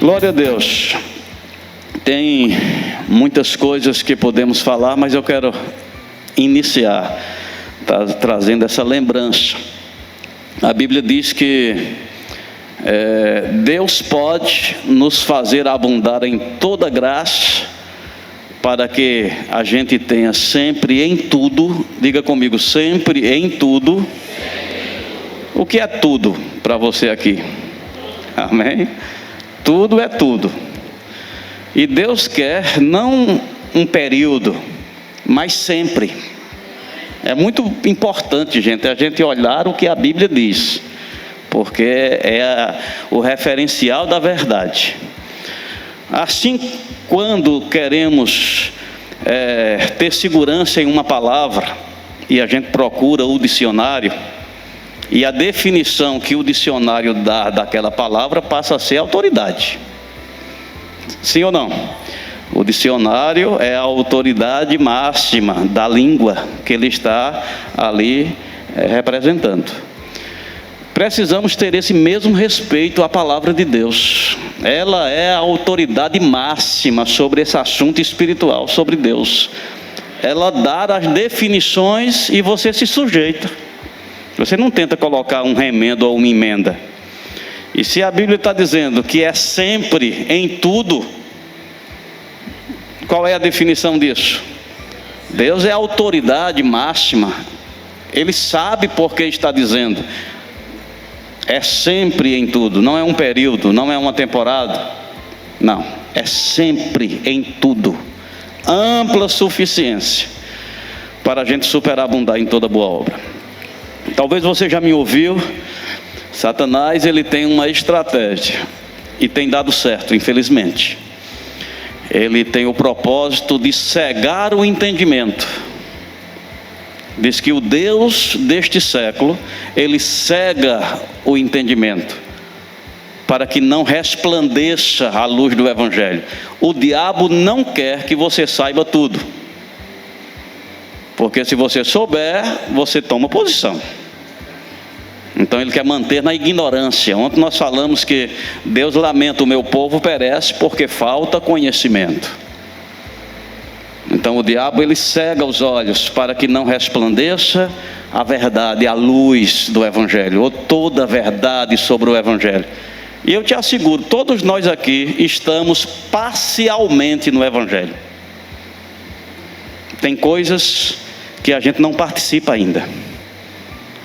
Glória a Deus. Tem muitas coisas que podemos falar, mas eu quero iniciar trazendo essa lembrança. A Bíblia diz que Deus pode nos fazer abundar em toda graça, para que a gente tenha sempre em tudo, diga comigo, sempre em tudo. O que é tudo para você aqui? Amém? Tudo é tudo. E Deus quer não um período, mas sempre. É muito importante, gente, a gente olhar o que a Bíblia diz, porque é o referencial da verdade. Assim, quando queremos ter segurança em uma palavra, e a gente procura o dicionário, e a definição que o dicionário dá daquela palavra passa a ser autoridade. Sim ou não? O dicionário é a autoridade máxima da língua que ele está ali representando. Precisamos ter esse mesmo respeito à palavra de Deus. Ela é a autoridade máxima sobre esse assunto espiritual, sobre Deus. Ela dá as definições e você se sujeita. Você não tenta colocar um remendo ou uma emenda. E se a Bíblia está dizendo que é sempre, em tudo, qual é a definição disso? Deus é a autoridade máxima. Ele sabe por que está dizendo. É sempre em tudo, não é um período, não é uma temporada. Não, é sempre em tudo. Ampla suficiência para a gente superabundar em toda boa obra. Talvez você já me ouviu. Satanás, ele tem uma estratégia e tem dado certo, infelizmente. Ele tem o propósito de cegar o entendimento. Diz que o Deus deste século, ele cega o entendimento, para que não resplandeça a luz do Evangelho. O diabo não quer que você saiba tudo, porque se você souber, você toma posição. Então ele quer manter na ignorância. Ontem nós falamos que Deus lamenta, o meu povo perece porque falta conhecimento. Então o diabo, ele cega os olhos para que não resplandeça a verdade, a luz do Evangelho, ou toda a verdade sobre o Evangelho. E eu te asseguro, todos nós aqui estamos parcialmente no Evangelho. Tem coisas que a gente não participa ainda.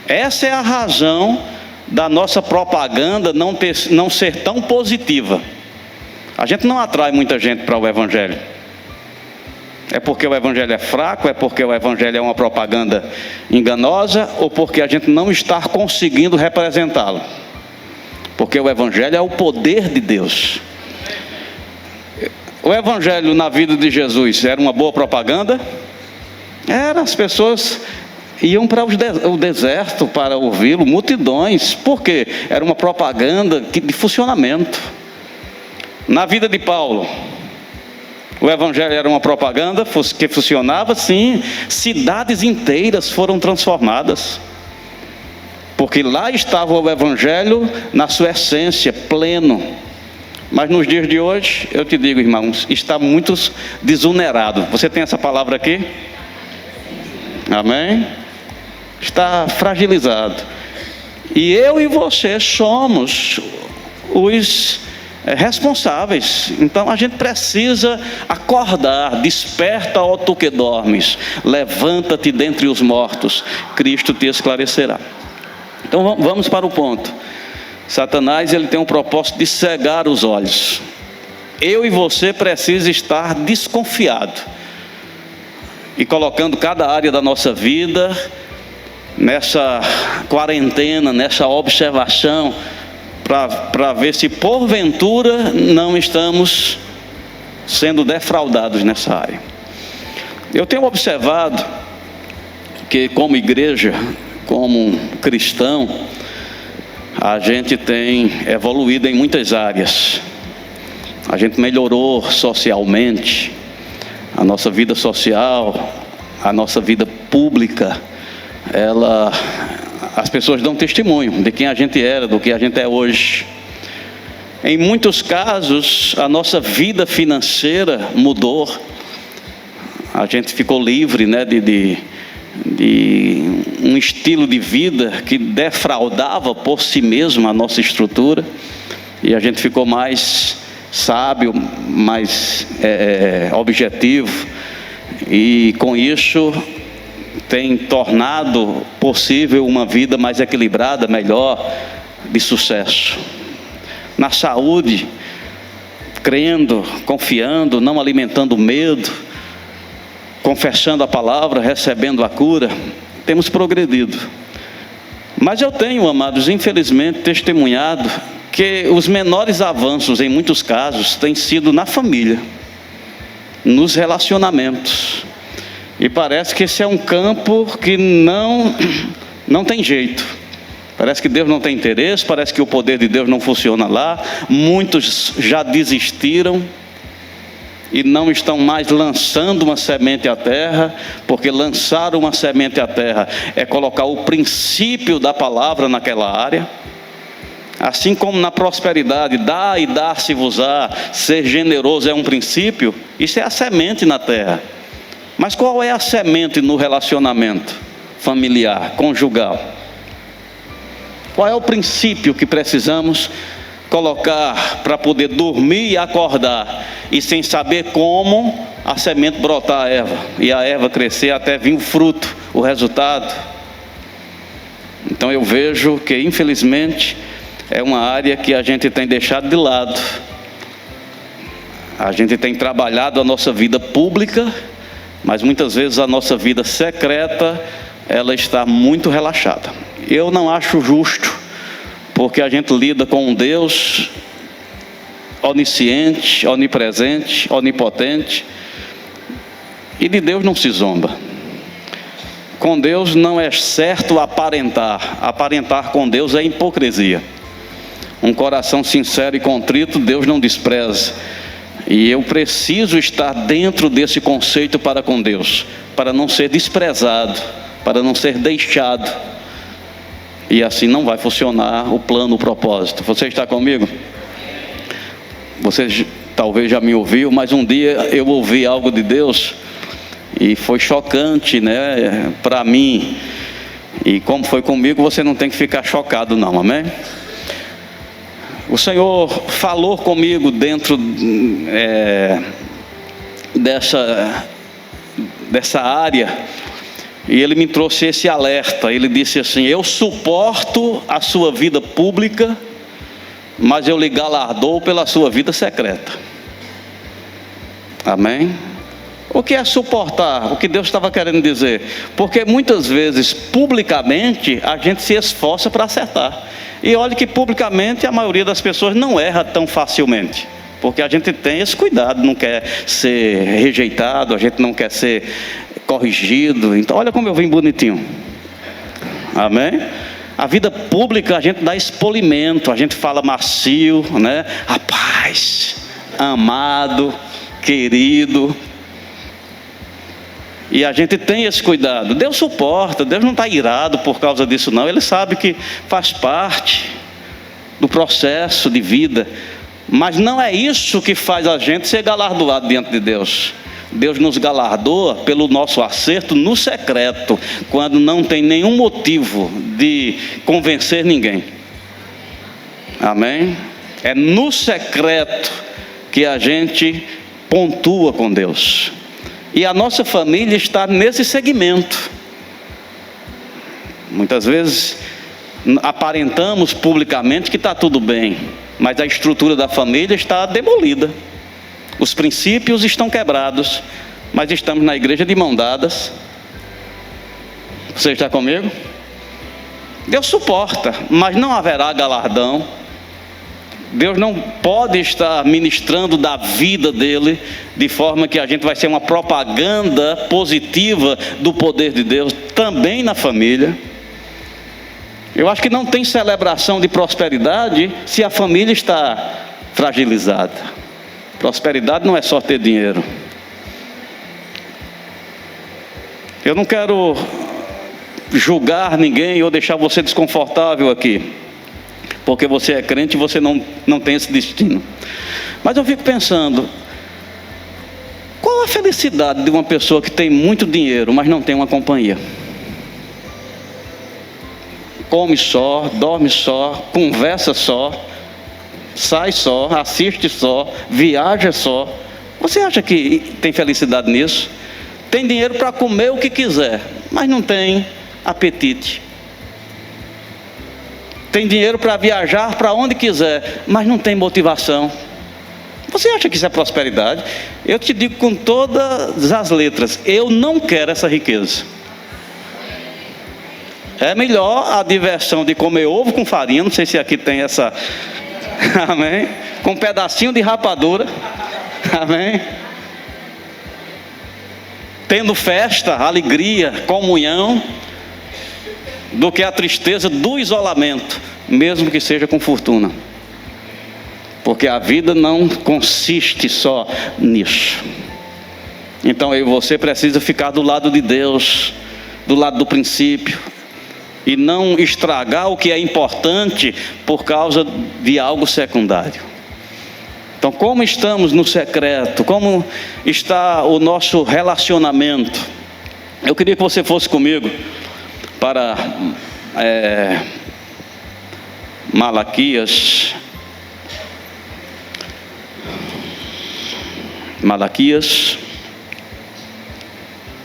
Essa é a razão da nossa propaganda não ser tão positiva. A gente não atrai muita gente para o Evangelho. É porque o Evangelho é fraco? É porque o Evangelho é uma propaganda enganosa? Ou porque a gente não está conseguindo representá-lo? Porque o Evangelho é o poder de Deus. O Evangelho na vida de Jesus era uma boa propaganda? Era, as pessoas iam para o deserto para ouvi-lo, multidões. Por quê? Era uma propaganda de funcionamento. Na vida de Paulo, o Evangelho era uma propaganda que funcionava, sim. Cidades inteiras foram transformadas, porque lá estava o Evangelho na sua essência, pleno. Mas nos dias de hoje, eu te digo, irmãos, está muito desunerado. Você tem essa palavra aqui? Amém? Está fragilizado. E eu e você somos os responsáveis. Então a gente precisa acordar. Desperta, ó tu que dormes, levanta-te dentre os mortos, Cristo te esclarecerá. Então vamos para o ponto. Satanás, ele tem um propósito de cegar os olhos. Eu e você precisa estar desconfiado e colocando cada área da nossa vida nessa quarentena, nessa observação, para ver se porventura não estamos sendo defraudados nessa área. Eu tenho observado que, como igreja, como cristão, a gente tem evoluído em muitas áreas. A gente melhorou socialmente, a nossa vida social, a nossa vida pública, As pessoas dão testemunho de quem a gente era, do que a gente é hoje. Em muitos casos, a nossa vida financeira mudou. A gente ficou livre, né, de um estilo de vida que defraudava por si mesmo a nossa estrutura. E a gente ficou mais sábio, mais objetivo. E com isso tem tornado possível uma vida mais equilibrada, melhor, de sucesso. Na saúde, crendo, confiando, não alimentando medo, confessando a palavra, recebendo a cura, temos progredido. Mas eu tenho, amados, infelizmente testemunhado que os menores avanços, em muitos casos, têm sido na família, nos relacionamentos. E parece que esse é um campo que não tem jeito. Parece que Deus não tem interesse, parece que o poder de Deus não funciona lá. Muitos já desistiram e não estão mais lançando uma semente à terra, porque lançar uma semente à terra é colocar o princípio da palavra naquela área. Assim como na prosperidade, dá e dar-se-vos-á, ser generoso é um princípio, isso é a semente na terra. Mas qual é a semente no relacionamento familiar, conjugal? Qual é o princípio que precisamos colocar para poder dormir e acordar, e sem saber como a semente brotar a erva, e a erva crescer até vir o fruto, o resultado? Então eu vejo que, infelizmente, é uma área que a gente tem deixado de lado. A gente tem trabalhado a nossa vida pública, mas muitas vezes a nossa vida secreta, ela está muito relaxada. Eu não acho justo, porque a gente lida com um Deus onisciente, onipresente, onipotente, e de Deus não se zomba. Com Deus não é certo aparentar com Deus é hipocrisia. Um coração sincero e contrito, Deus não despreza. E eu preciso estar dentro desse conceito para com Deus, para não ser desprezado, para não ser deixado. E assim não vai funcionar o plano, o propósito. Você está comigo? Você talvez já me ouviu, mas um dia eu ouvi algo de Deus e foi chocante, né, para mim. E como foi comigo, você não tem que ficar chocado não, amém? O Senhor falou comigo dentro dessa área, e Ele me trouxe esse alerta. Ele disse assim: eu suporto a sua vida pública, mas eu lhe galardoo pela sua vida secreta. Amém? O que é suportar? O que Deus estava querendo dizer? Porque muitas vezes, publicamente, a gente se esforça para acertar. E olha que publicamente a maioria das pessoas não erra tão facilmente, porque a gente tem esse cuidado, não quer ser rejeitado, a gente não quer ser corrigido. Então olha como eu vim bonitinho. Amém? A vida pública a gente dá expolimento, a gente fala macio, né? Rapaz, amado, querido. E a gente tem esse cuidado. Deus suporta, Deus não está irado por causa disso não. Ele sabe que faz parte do processo de vida. Mas não é isso que faz a gente ser galardoado diante de Deus. Deus nos galardoa pelo nosso acerto no secreto, quando não tem nenhum motivo de convencer ninguém. Amém? É no secreto que a gente pontua com Deus. E a nossa família está nesse segmento. Muitas vezes aparentamos publicamente que está tudo bem, mas a estrutura da família está demolida. Os princípios estão quebrados, mas estamos na igreja de mão dadas. Você está comigo? Deus suporta, mas não haverá galardão. Deus não pode estar ministrando da vida dele de forma que a gente vai ser uma propaganda positiva do poder de Deus também na família. Eu acho que não tem celebração de prosperidade se a família está fragilizada. Prosperidade não é só ter dinheiro. Eu não quero julgar ninguém ou deixar você desconfortável aqui, porque você é crente e você não tem esse destino. Mas eu fico pensando, qual a felicidade de uma pessoa que tem muito dinheiro, mas não tem uma companhia? Come só, dorme só, conversa só, sai só, assiste só, viaja só. Você acha que tem felicidade nisso? Tem dinheiro para comer o que quiser, mas não tem apetite. Tem dinheiro para viajar para onde quiser, mas não tem motivação. Você acha que isso é prosperidade? Eu te digo com todas as letras, eu não quero essa riqueza. É melhor a diversão de comer ovo com farinha, não sei se aqui tem essa, amém? Com um pedacinho de rapadura, amém? Tendo festa, alegria, comunhão, do que a tristeza do isolamento, mesmo que seja com fortuna. Porque a vida não consiste só nisso. Então eu e você precisa ficar do lado de Deus, do lado do princípio, e não estragar o que é importante por causa de algo secundário. Então, como estamos no secreto? Como está o nosso relacionamento? Eu queria que você fosse comigo para Malaquias,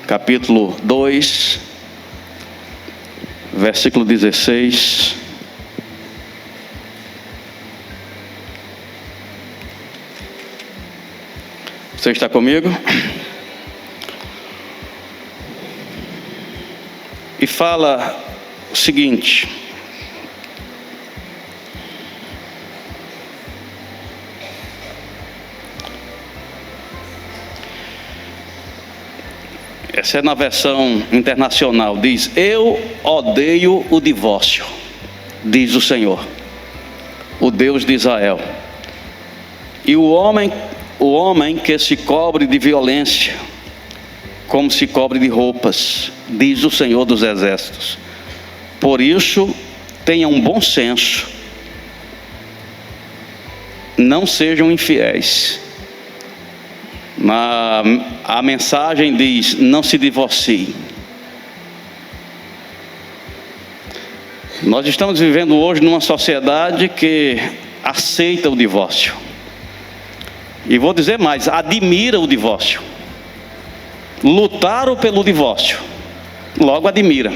capítulo 2, versículo 16. Você está comigo? E fala o seguinte: essa é na versão internacional, diz: eu odeio o divórcio, diz o Senhor, o Deus de Israel, e o homem que se cobre de violência, como se cobre de roupas, diz o Senhor dos Exércitos. Por isso, tenham bom senso, não sejam infiéis. A mensagem diz: não se divorciem. Nós estamos vivendo hoje numa sociedade que aceita o divórcio. E vou dizer mais, admira o divórcio. Lutaram pelo divórcio, logo admira,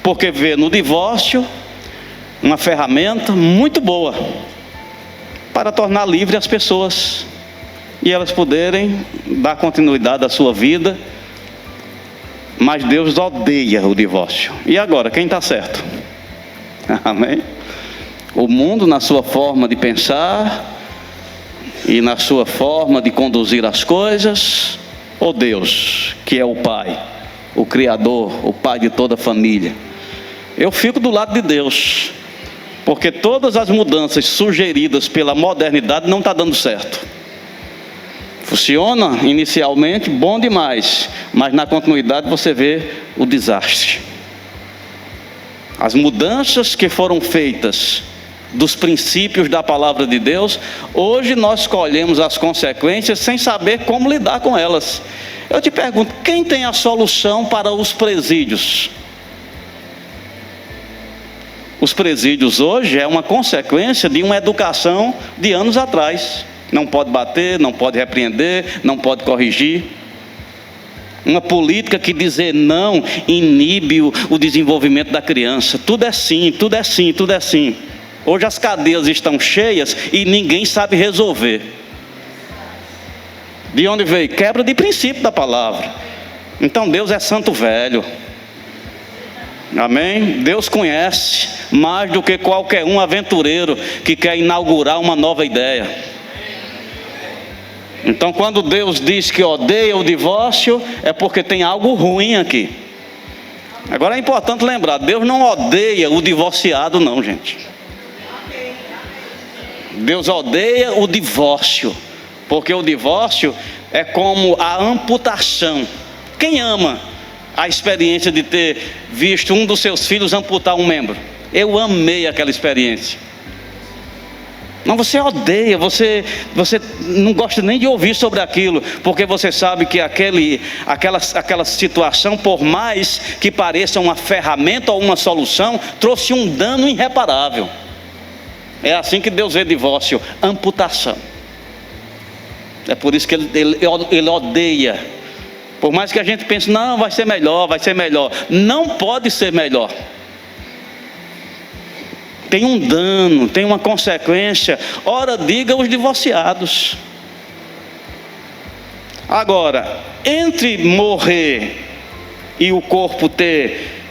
porque vê no divórcio uma ferramenta muito boa para tornar livre as pessoas e elas poderem dar continuidade à sua vida. Mas Deus odeia o divórcio. E agora, quem está certo? Amém? O mundo, na sua forma de pensar e na sua forma de conduzir as coisas, ou Deus, que é o Pai, o Criador, o Pai de toda a família? Eu fico do lado de Deus, porque todas as mudanças sugeridas pela modernidade não estão dando certo. Funciona inicialmente, bom demais, mas na continuidade você vê o desastre. As mudanças que foram feitas dos princípios da palavra de Deus, hoje nós colhemos as consequências sem saber como lidar com elas. Eu te pergunto, quem tem a solução para os presídios? Os presídios hoje é uma consequência de uma educação de anos atrás. Não pode bater, não pode repreender, não pode corrigir. Uma política que dizer não inibe o desenvolvimento da criança. Tudo é sim, tudo é sim, tudo é sim. Hoje as cadeias estão cheias e ninguém sabe resolver. De onde veio? Quebra de princípio da palavra. Então Deus é santo velho. Amém? Deus conhece mais do que qualquer um aventureiro que quer inaugurar uma nova ideia. Então quando Deus diz que odeia o divórcio, é porque tem algo ruim aqui. Agora é importante lembrar, Deus não odeia o divorciado não, gente. Deus odeia o divórcio, porque o divórcio é como a amputação. Quem ama a experiência de ter visto um dos seus filhos amputar um membro. Eu amei aquela experiência. Não, você odeia, você não gosta nem de ouvir sobre aquilo, porque você sabe que aquela situação, por mais que pareça uma ferramenta ou uma solução, trouxe um dano irreparável. É assim que Deus vê divórcio: amputação. É por isso que ele odeia. Por mais que a gente pense, não, vai ser melhor. Não pode ser melhor. Tem um dano, tem uma consequência. Ora, diga os divorciados. Agora, entre morrer e o corpo ter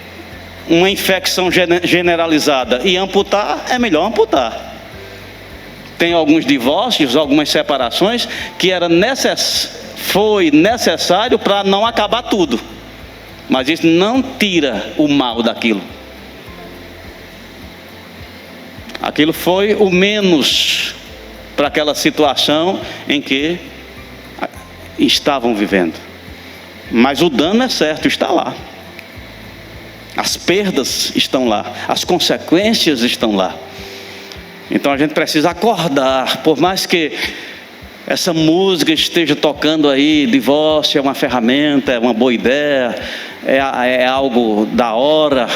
uma infecção generalizada e amputar, é melhor amputar. Tem alguns divórcios, algumas separações que foi necessário para não acabar tudo, mas isso não tira o mal daquilo. Aquilo foi o menos para aquela situação em que estavam vivendo. Mas o dano é certo, está lá. As perdas estão lá, as consequências estão lá. Então a gente precisa acordar, por mais que essa música esteja tocando aí, divórcio é uma ferramenta, é uma boa ideia, é algo da hora.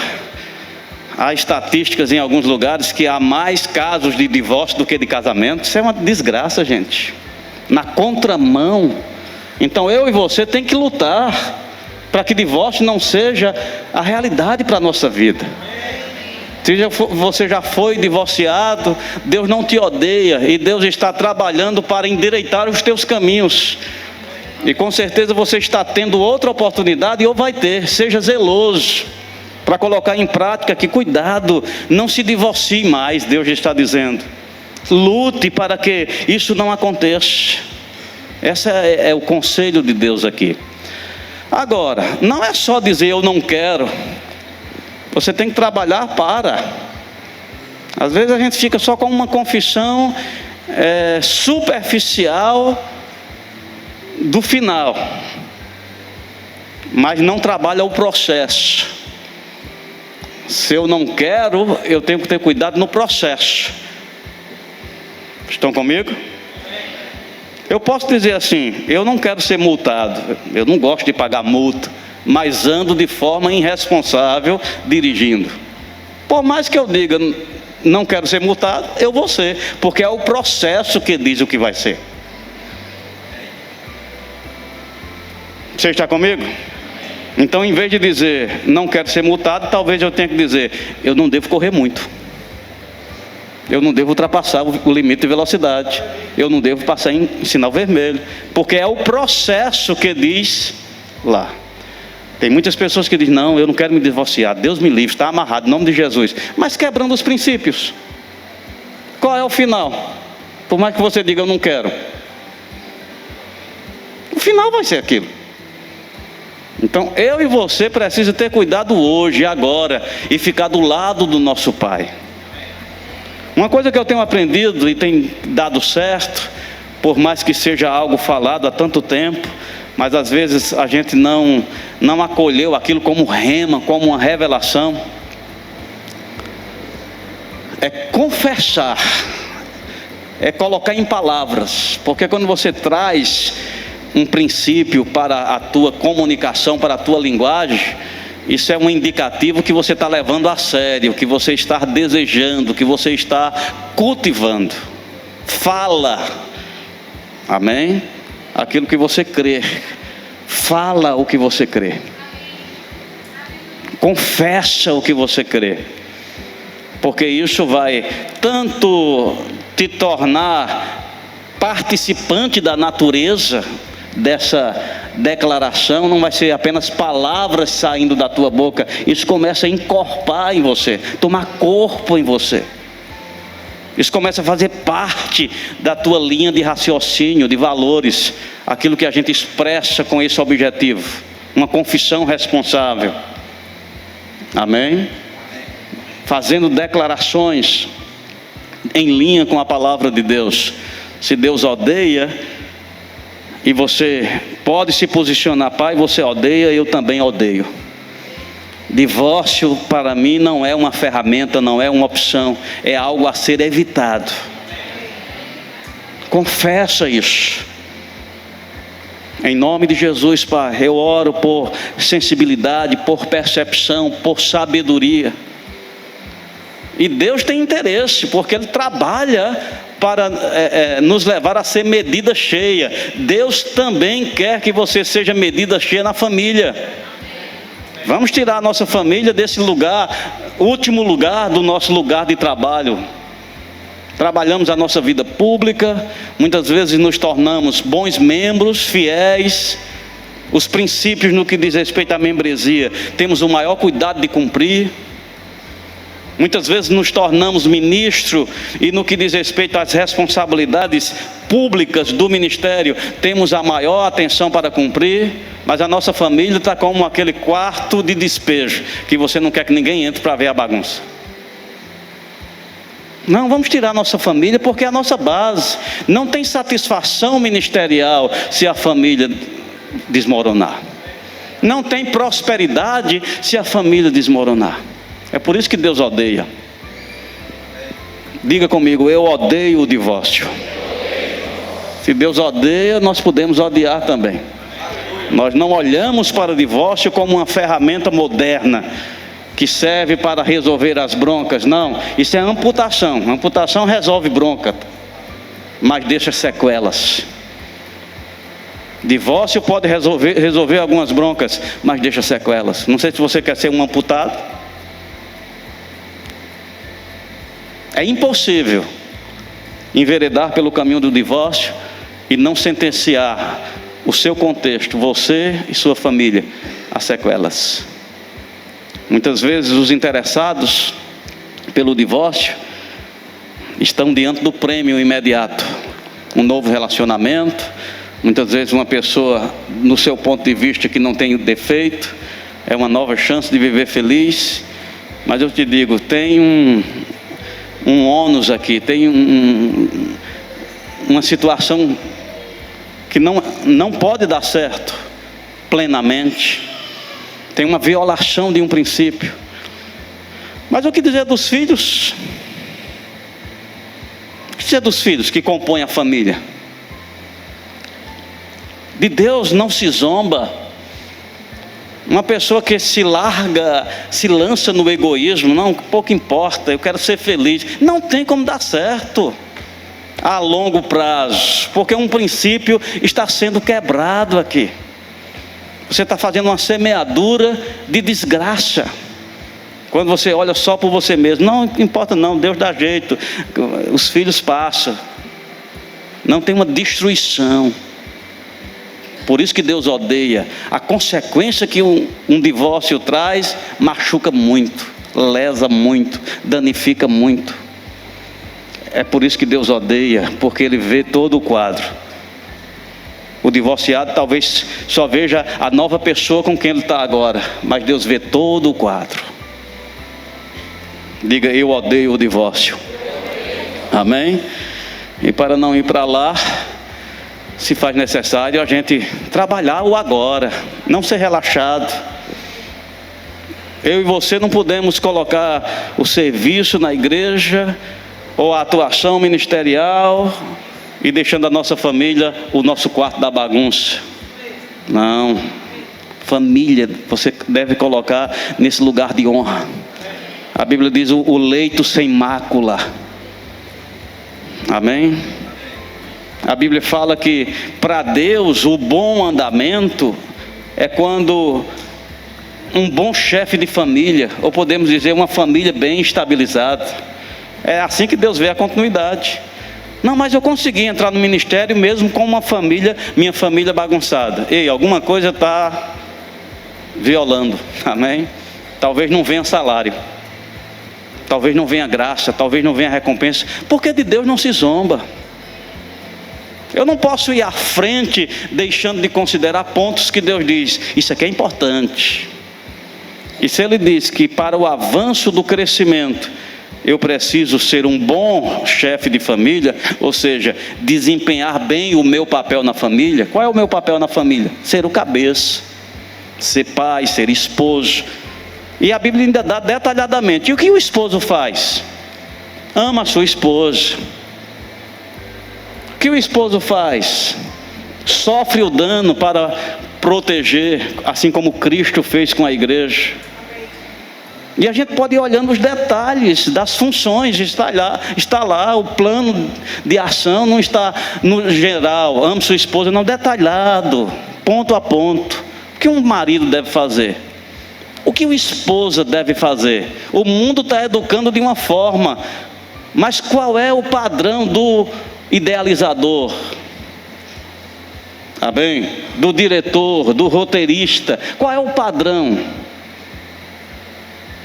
Há estatísticas em alguns lugares que há mais casos de divórcio do que de casamento. Isso é uma desgraça, gente. Na contramão. Então eu e você tem que lutar para que divórcio não seja a realidade para a nossa vida. Se você já foi divorciado, Deus não te odeia e Deus está trabalhando para endireitar os teus caminhos. E com certeza você está tendo outra oportunidade, ou vai ter. Seja zeloso para colocar em prática que, cuidado, não se divorcie mais. Deus está dizendo, lute para que isso não aconteça. Esse é o conselho de Deus aqui. Agora, não é só dizer eu não quero. Você tem que trabalhar para. Às vezes a gente fica só com uma confissão superficial do final, mas não trabalha o processo. Se eu não quero, eu tenho que ter cuidado no processo. Estão comigo? Eu posso dizer assim, eu não quero ser multado, eu não gosto de pagar multa, mas ando de forma irresponsável dirigindo. Por mais que eu diga, não quero ser multado, eu vou ser, porque é o processo que diz o que vai ser. Você está comigo? Então, em vez de dizer, não quero ser multado, talvez eu tenha que dizer, eu não devo correr muito. Eu não devo ultrapassar o limite de velocidade. Eu não devo passar em sinal vermelho. Porque é o processo que diz lá. Tem muitas pessoas que dizem, não, eu não quero me divorciar. Deus me livre, está amarrado, em nome de Jesus. Mas quebrando os princípios. Qual é o final? Por mais que você diga, eu não quero. O final vai ser aquilo. Então, eu e você precisamos ter cuidado hoje, agora, e ficar do lado do nosso Pai. Uma coisa que eu tenho aprendido e tem dado certo, por mais que seja algo falado há tanto tempo, mas às vezes a gente não acolheu aquilo como rema, como uma revelação, é confessar, é colocar em palavras, porque quando você traz um princípio para a tua comunicação, para a tua linguagem, isso é um indicativo que você está levando a sério, que você está desejando, que você está cultivando. Fala, amém? Aquilo que você crê. Fala o que você crê. Confessa o que você crê. Porque isso vai tanto te tornar participante da natureza dessa declaração, não vai ser apenas palavras saindo da tua boca, isso começa a encorpar em você, tomar corpo em você. Isso começa a fazer parte da tua linha de raciocínio, de valores, aquilo que a gente expressa com esse objetivo, uma confissão responsável. Amém? Fazendo declarações em linha com a palavra de Deus. Se Deus odeia, e você, pode se posicionar: pai, você odeia, eu também odeio. Divórcio para mim não é uma ferramenta, não é uma opção, é algo a ser evitado. Confessa isso. Em nome de Jesus, Pai, eu oro por sensibilidade, por percepção, por sabedoria. E Deus tem interesse, porque Ele trabalha para nos levar a ser medida cheia. Deus também quer que você seja medida cheia na família. Vamos tirar a nossa família desse lugar, último lugar do nosso lugar de trabalho. Trabalhamos a nossa vida pública, muitas vezes nos tornamos bons membros, fiéis. Os princípios no que diz respeito à membresia, temos o maior cuidado de cumprir. Muitas vezes nos tornamos ministro, e no que diz respeito às responsabilidades públicas do ministério, temos a maior atenção para cumprir. Mas a nossa família está como aquele quarto de despejo, que você não quer que ninguém entre para ver a bagunça. Não, vamos tirar a nossa família, porque é a nossa base. Não tem satisfação ministerial se a família desmoronar. Não tem prosperidade se a família desmoronar. É por isso que Deus odeia. Diga comigo: eu odeio o divórcio. Se Deus odeia, nós podemos odiar também. Nós não olhamos para o divórcio como uma ferramenta moderna que serve para resolver as broncas. Não, isso é amputação. Amputação resolve bronca, mas deixa sequelas. Divórcio pode resolver algumas broncas, mas deixa sequelas. Não sei se você quer ser um amputado. É impossível enveredar pelo caminho do divórcio e não sentenciar o seu contexto, você e sua família, a sequelas. Muitas vezes os interessados pelo divórcio estão diante do prêmio imediato, um novo relacionamento. Muitas vezes uma pessoa, no seu ponto de vista, que não tem defeito, é uma nova chance de viver feliz. Mas eu te digo, tem um ônus aqui, tem uma situação que não pode dar certo plenamente. Tem uma violação de um princípio. Mas o que dizer dos filhos? O que dizer dos filhos que compõem a família? De Deus não se zomba. Uma pessoa que se lança no egoísmo: não, pouco importa, eu quero ser feliz. Não tem como dar certo a longo prazo, porque um princípio está sendo quebrado aqui. Você está fazendo uma semeadura de desgraça. Quando você olha só por você mesmo: não importa não, Deus dá jeito, os filhos passam. Não, tem uma destruição. Por isso que Deus odeia. A consequência que um divórcio traz machuca muito, lesa muito, danifica muito. É por isso que Deus odeia, porque Ele vê todo o quadro. O divorciado talvez só veja a nova pessoa com quem ele está agora, mas Deus vê todo o quadro. Diga: eu odeio o divórcio. Amém? E para não ir para lá, se faz necessário a gente trabalhar o agora, não ser relaxado. Eu e você não podemos colocar o serviço na igreja ou a atuação ministerial e deixando a nossa família, o nosso quarto da bagunça. Não. Família você deve colocar nesse lugar de honra. A Bíblia diz o leito sem mácula. Amém? A Bíblia fala que para Deus o bom andamento é quando um bom chefe de família, ou podemos dizer uma família bem estabilizada. É assim que Deus vê a continuidade. Não, mas eu consegui entrar no ministério mesmo com uma família, minha família bagunçada. Ei, alguma coisa está violando, amém? Talvez não venha salário, talvez não venha graça, talvez não venha recompensa, porque de Deus não se zomba. Eu não posso ir à frente deixando de considerar pontos que Deus diz: isso aqui é importante. E se Ele diz que para o avanço do crescimento eu preciso ser um bom chefe de família, ou seja, desempenhar bem o meu papel na família. Qual é o meu papel na família? Ser o cabeça, ser pai, ser esposo. E a Bíblia ainda dá detalhadamente. E o que o esposo faz? Ama a sua esposa. O que o esposo faz? Sofre o dano para proteger, assim como Cristo fez com a igreja. E a gente pode ir olhando os detalhes das funções, está lá o plano de ação, não está no geral, ame sua esposa, não, detalhado, ponto a ponto. O que um marido deve fazer? O que uma esposa deve fazer? O mundo está educando de uma forma, mas qual é o padrão do idealizador? Amém? Do diretor, do roteirista, qual é o padrão?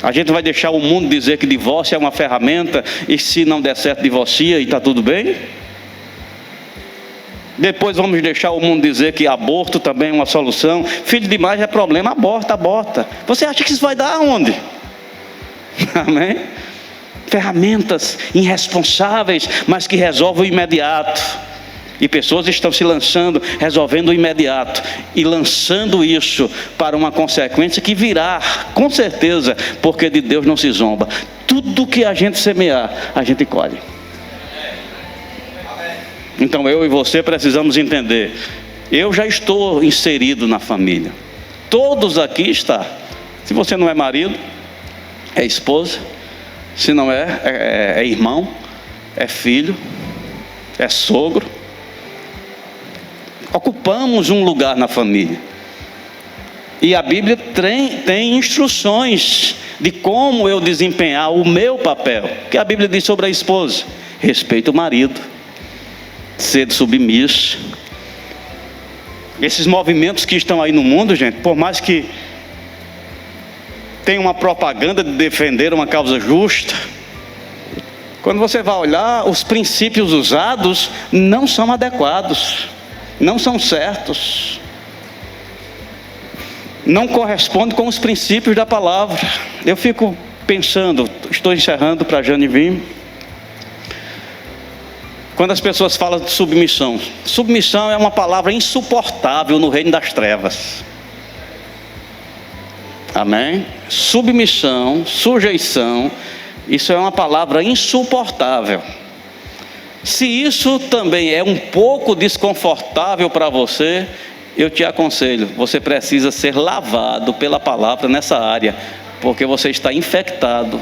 A gente vai deixar o mundo dizer que divórcio é uma ferramenta e se não der certo divorcia e está tudo bem? Depois vamos deixar o mundo dizer que aborto também é uma solução. Filho demais é problema, aborta. Você acha que isso vai dar aonde? Amém? Ferramentas irresponsáveis, mas que resolvem o imediato. E pessoas estão se lançando, resolvendo o imediato e lançando isso para uma consequência que virá, com certeza, porque de Deus não se zomba. Tudo que a gente semear, a gente colhe. Então eu e você precisamos entender. Eu já estou inserido na família. Todos aqui estão. Se você não é marido, é esposa. Se não é irmão, é filho, é sogro. Ocupamos um lugar na família. E a Bíblia tem instruções de como eu desempenhar o meu papel. Que a Bíblia diz sobre a esposa: respeita o marido, ser submisso. Esses movimentos que estão aí no mundo, gente, por mais que tenha uma propaganda de defender uma causa justa, quando você vai olhar, os princípios usados não são adequados, não são certos, não correspondem com os princípios da palavra. Eu fico pensando, estou encerrando para a Jane vir. Quando as pessoas falam de submissão, submissão é uma palavra insuportável no reino das trevas. Amém? Submissão, sujeição, isso é uma palavra insuportável. Se isso também é um pouco desconfortável para você, eu te aconselho, você precisa ser lavado pela palavra nessa área, porque você está infectado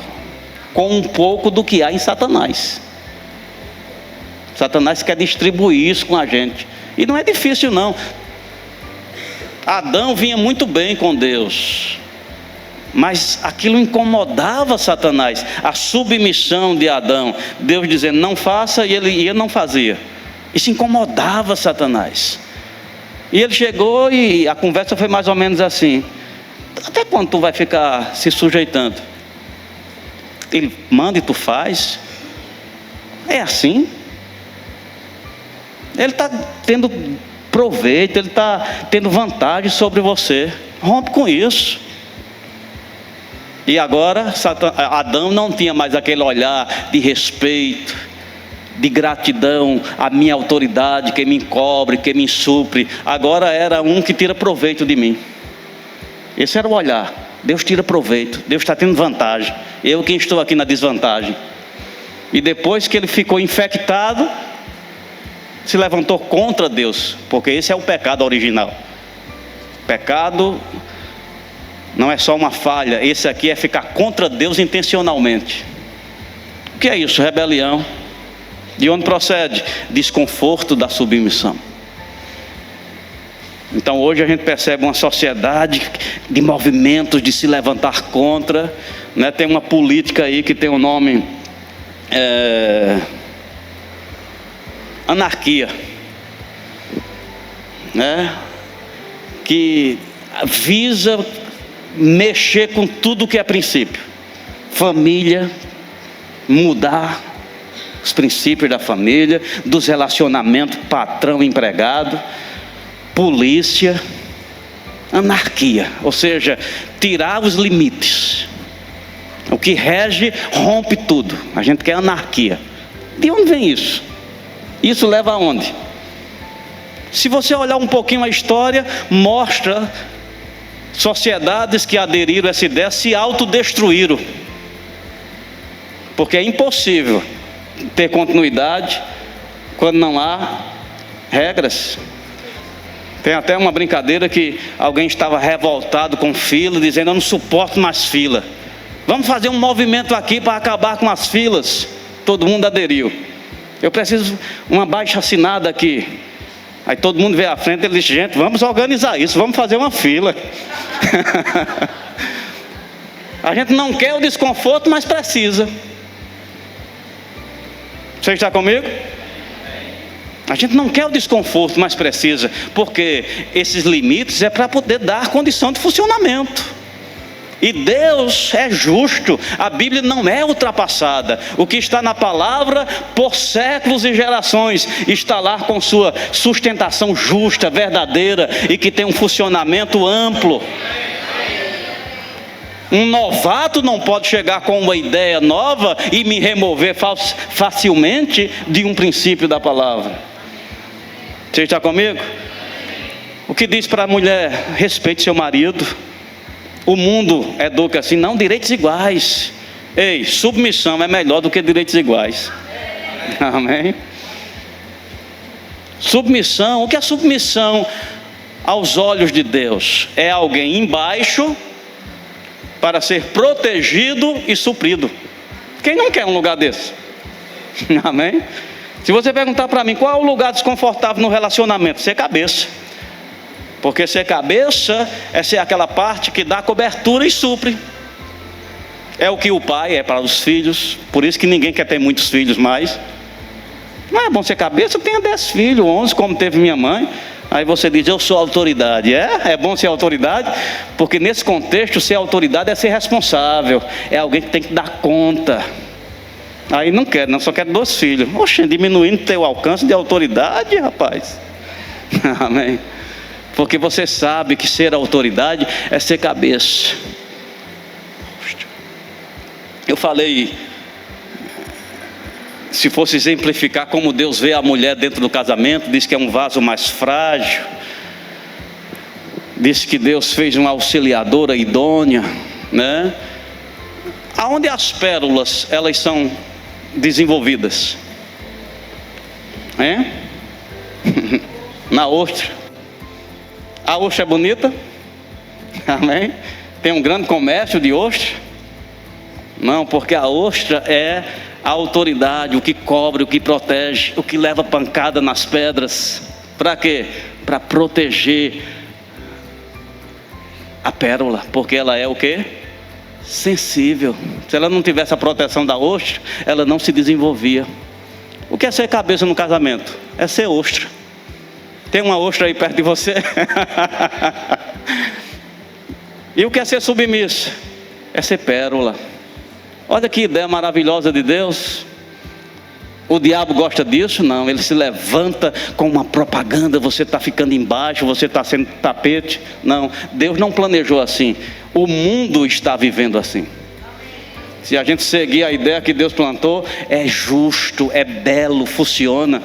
com um pouco do que há em Satanás. Satanás quer distribuir isso com a gente, e não é difícil não. Adão vinha muito bem com Deus, mas aquilo incomodava Satanás, a submissão de Adão, Deus dizendo não faça, e ele não fazia. Isso incomodava Satanás. E ele chegou e a conversa foi mais ou menos assim: até quando tu vai ficar se sujeitando? Ele manda e tu faz? É assim? Ele está tendo proveito, ele está tendo vantagem sobre você. Rompe com isso. E agora Adão não tinha mais aquele olhar de respeito, de gratidão, a minha autoridade, quem me encobre, quem me supre. Agora era um que tira proveito de mim. Esse era o olhar. Deus tira proveito, Deus está tendo vantagem, eu quem estou aqui na desvantagem. E depois que ele ficou infectado, se levantou contra Deus, porque esse é o pecado original. Pecado não é só uma falha, esse aqui é ficar contra Deus intencionalmente. O que é isso? Rebelião. De onde procede? Desconforto da submissão. Então hoje a gente percebe uma sociedade de movimentos de se levantar contra, né? Tem uma política aí que tem o nome anarquia, né? Que visa mexer com tudo que é princípio. Família, mudar os princípios da família, dos relacionamentos patrão-empregado, polícia, anarquia, ou seja, tirar os limites. O que rege rompe tudo. A gente quer anarquia. De onde vem isso? Isso leva aonde? Se você olhar um pouquinho a história, mostra sociedades que aderiram a essa ideia se autodestruíram. Porque é impossível ter continuidade quando não há regras. Tem até uma brincadeira que alguém estava revoltado com fila, dizendo: eu não suporto mais fila. Vamos fazer um movimento aqui para acabar com as filas. Todo mundo aderiu. Eu preciso uma baixa-assinada aqui. Aí todo mundo veio à frente e ele disse: gente, vamos organizar isso, vamos fazer uma fila. A gente não quer o desconforto, mas precisa. Você está comigo? A gente não quer o desconforto, mas precisa, porque esses limites é para poder dar condição de funcionamento. E Deus é justo, a Bíblia não é ultrapassada. O que está na palavra por séculos e gerações está lá com sua sustentação justa, verdadeira e que tem um funcionamento amplo. Um novato não pode chegar com uma ideia nova e me remover facilmente de um princípio da palavra. Você está comigo? O que diz para a mulher? Respeite seu marido. O mundo educa assim: não, direitos iguais. Ei, submissão é melhor do que direitos iguais. Amém? Submissão, o que é submissão aos olhos de Deus? É alguém embaixo para ser protegido e suprido. Quem não quer um lugar desse? Amém? Se você perguntar para mim qual é o lugar desconfortável no relacionamento, ser cabeça. Porque ser cabeça é ser aquela parte que dá cobertura e supre. É o que o pai é para os filhos. Por isso que ninguém quer ter muitos filhos mais. Não é bom ser cabeça? Eu tenho 10 filhos, 11 como teve minha mãe. Aí você diz: eu sou autoridade. É bom ser autoridade, porque nesse contexto ser autoridade é ser responsável. É alguém que tem que dar conta. Aí não quero, não, só quero 2 filhos. Oxe, diminuindo teu alcance de autoridade, rapaz. Amém. Porque você sabe que ser autoridade é ser cabeça. Eu falei, se fosse exemplificar como Deus vê a mulher dentro do casamento, diz que é um vaso mais frágil. Diz que Deus fez uma auxiliadora idônea, né? Aonde as pérolas elas são desenvolvidas? Na ostra. A ostra é bonita? Amém? Tem um grande comércio de ostra? Não, porque a ostra é a autoridade, o que cobre, o que protege, o que leva pancada nas pedras. Para quê? Para proteger a pérola, porque ela é o quê? Sensível. Se ela não tivesse a proteção da ostra, ela não se desenvolvia. O que é ser cabeça no casamento? É ser ostra. Tem uma ostra aí perto de você? E o que é ser submissa? É ser pérola. Olha que ideia maravilhosa de Deus. O diabo gosta disso? Não, ele se levanta com uma propaganda: você está ficando embaixo, você está sendo tapete. Não, Deus não planejou assim. O mundo está vivendo assim. Se a gente seguir a ideia que Deus plantou, é justo, é belo, funciona.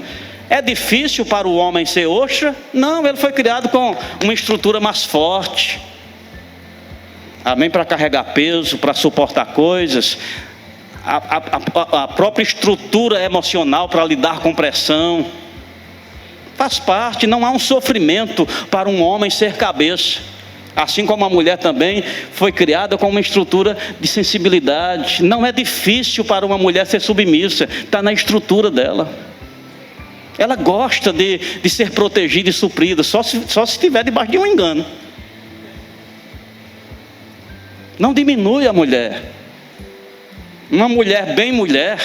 É difícil para o homem ser ostra? Não, ele foi criado com uma estrutura mais forte. Amém? Para carregar peso, para suportar coisas. A própria estrutura emocional para lidar com pressão. Faz parte, não há um sofrimento para um homem ser cabeça. Assim como a mulher também foi criada com uma estrutura de sensibilidade. Não é difícil para uma mulher ser submissa, está na estrutura dela. Ela gosta de ser protegida e suprida, só se estiver debaixo de um engano. Não diminui a mulher. Uma mulher bem mulher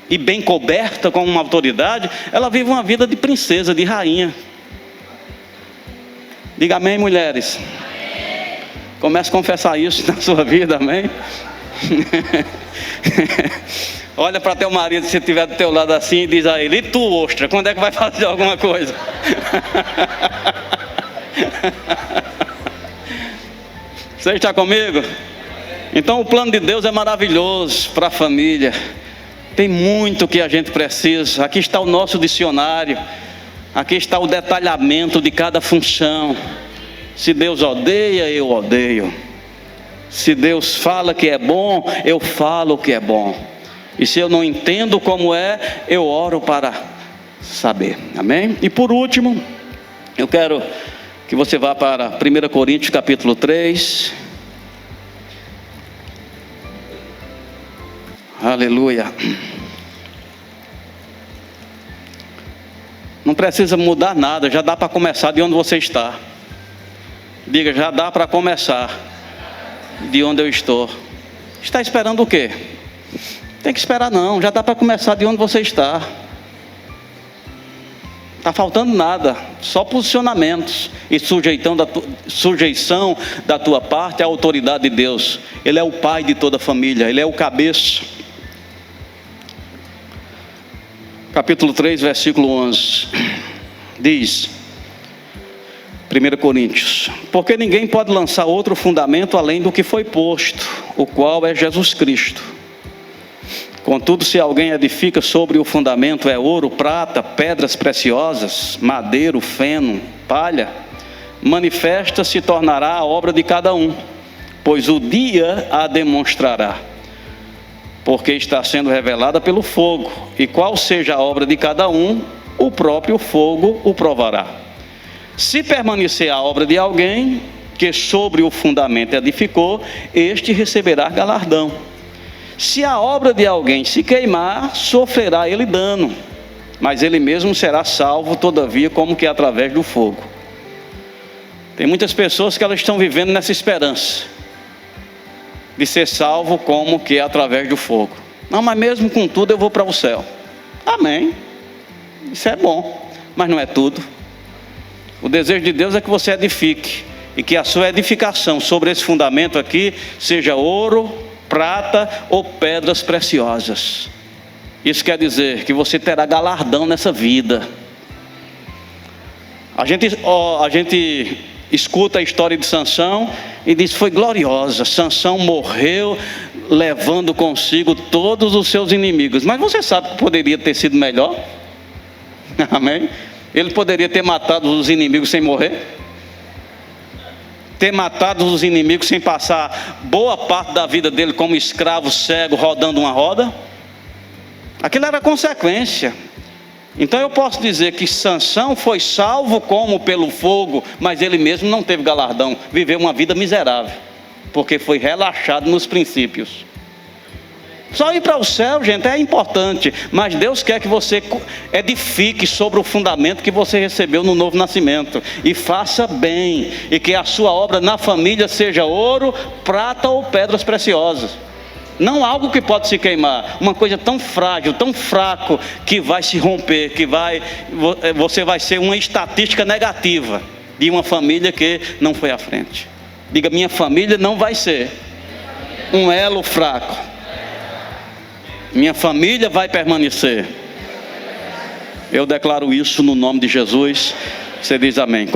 e bem coberta com uma autoridade, ela vive uma vida de princesa, de rainha. Diga amém, mulheres. Amém. Comece a confessar isso na sua vida, amém? Olha para teu marido, se estiver do teu lado assim, e diz a ele: e tu, ostra, quando é que vai fazer alguma coisa? Você está comigo? Então o plano de Deus é maravilhoso para a família. Tem muito que a gente precisa. Aqui está o nosso dicionário. Aqui está o detalhamento de cada função. Se Deus odeia, eu odeio. Se Deus fala que é bom, eu falo que é bom. E se eu não entendo como é, eu oro para saber. Amém? E por último, eu quero que você vá para 1 Coríntios capítulo 3. Aleluia. Não precisa mudar nada, já dá para começar de onde você está. Diga, já dá para começar de onde eu estou. Está esperando o quê? Tem que esperar não, já dá para começar de onde você está. Está faltando nada, só posicionamentos e sujeição da tua parte à autoridade de Deus. Ele é o pai de toda a família, Ele é o cabeça. Capítulo 3, versículo 11, diz, 1 Coríntios: porque ninguém pode lançar outro fundamento além do que foi posto, o qual é Jesus Cristo. Contudo, se alguém edifica sobre o fundamento é ouro, prata, pedras preciosas, madeiro, feno, palha, manifesta se tornará a obra de cada um, pois o dia a demonstrará, porque está sendo revelada pelo fogo, e qual seja a obra de cada um, o próprio fogo o provará. Se permanecer a obra de alguém que sobre o fundamento edificou, este receberá galardão. Se a obra de alguém se queimar, sofrerá ele dano, mas ele mesmo será salvo, todavia, como que através do fogo. Tem muitas pessoas que elas estão vivendo nessa esperança de ser salvo como que através do fogo. Não, mas mesmo com tudo eu vou para o céu. Amém. Isso é bom, mas não é tudo. O desejo de Deus é que você edifique, e que a sua edificação sobre esse fundamento aqui seja ouro, prata ou pedras preciosas. Isso quer dizer que você terá galardão nessa vida. A gente escuta a história de Sansão e diz que foi gloriosa. Sansão morreu levando consigo todos os seus inimigos. Mas você sabe que poderia ter sido melhor? Amém? Ele poderia ter matado os inimigos sem morrer? Ter matado os inimigos sem passar boa parte da vida dele como escravo cego rodando uma roda? Aquilo era consequência. Então eu posso dizer que Sansão foi salvo como pelo fogo, mas ele mesmo não teve galardão, viveu uma vida miserável, porque foi relaxado nos princípios. Só ir para o céu, gente, é importante, mas Deus quer que você edifique sobre o fundamento que você recebeu no novo nascimento, e faça bem, e que a sua obra na família seja ouro, prata ou pedras preciosas. Não algo que pode se queimar, uma coisa tão frágil, tão fraco, que vai se romper, você vai ser uma estatística negativa de uma família que não foi à frente. Diga, minha família não vai ser um elo fraco. Minha família vai permanecer. Eu declaro isso no nome de Jesus. Você diz amém.